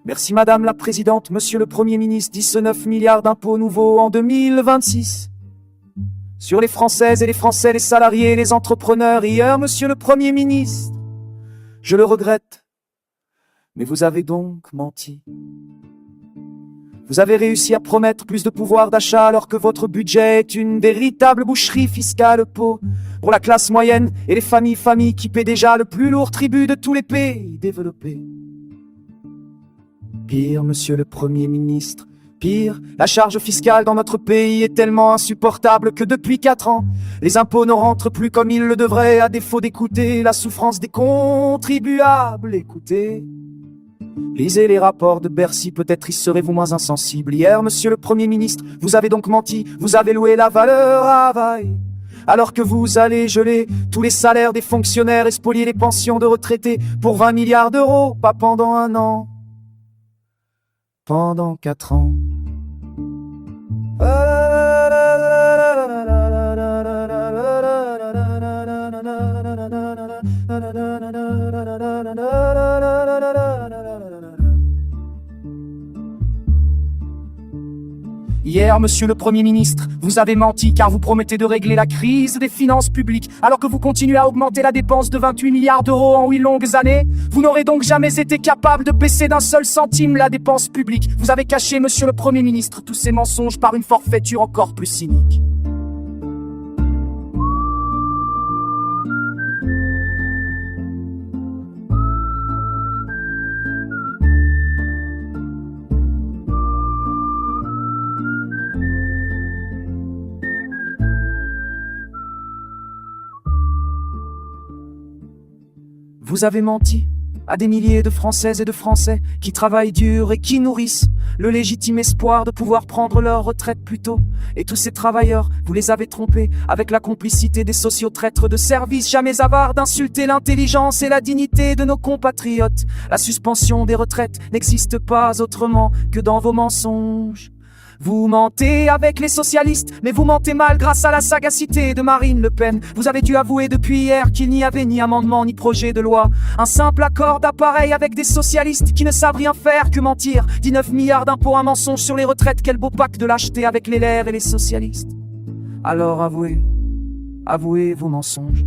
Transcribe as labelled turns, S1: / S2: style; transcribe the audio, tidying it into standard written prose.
S1: Merci Madame la Présidente, Monsieur le Premier ministre, 19 milliards d'impôts nouveaux en 2026. Sur les Françaises et les Français, les salariés, les entrepreneurs, hier, Monsieur le Premier ministre. Je le regrette, mais vous avez donc menti. Vous avez réussi à promettre plus de pouvoir d'achat alors que votre budget est une véritable boucherie fiscale pour la classe moyenne et les familles qui paient déjà le plus lourd tribut de tous les pays développés. Pire, Monsieur le Premier ministre, pire, la charge fiscale dans notre pays est tellement insupportable que depuis 4 ans, les impôts ne rentrent plus comme ils le devraient, à défaut d'écouter la souffrance des contribuables. Écoutez, lisez les rapports de Bercy, peut-être y serez-vous moins insensible. Hier, Monsieur le Premier ministre, vous avez donc menti, vous avez loué la valeur travail. Alors que vous allez geler tous les salaires des fonctionnaires et spolier les pensions de retraités pour 20 milliards d'euros, pas pendant 1 an. Pendant 4 ans. Hier, Monsieur le Premier ministre, vous avez menti car vous promettez de régler la crise des finances publiques, alors que vous continuez à augmenter la dépense de 28 milliards d'euros en 8 longues années. Vous n'aurez donc jamais été capable de baisser d'un seul centime la dépense publique. Vous avez caché, Monsieur le Premier ministre, tous ces mensonges par une forfaiture encore plus cynique. Vous avez menti à des milliers de Françaises et de Français qui travaillent dur et qui nourrissent le légitime espoir de pouvoir prendre leur retraite plus tôt. Et tous ces travailleurs, vous les avez trompés avec la complicité des sociotraîtres de service, jamais avares d'insulter l'intelligence et la dignité de nos compatriotes. La suspension des retraites n'existe pas autrement que dans vos mensonges. Vous mentez avec les socialistes, mais vous mentez mal grâce à la sagacité de Marine Le Pen. Vous avez dû avouer depuis hier qu'il n'y avait ni amendement ni projet de loi. Un simple accord d'appareil avec des socialistes qui ne savent rien faire que mentir. 19 milliards d'impôts, un mensonge sur les retraites, quel beau pacte de lâcheté avec les LR et les socialistes. Alors avouez vos mensonges.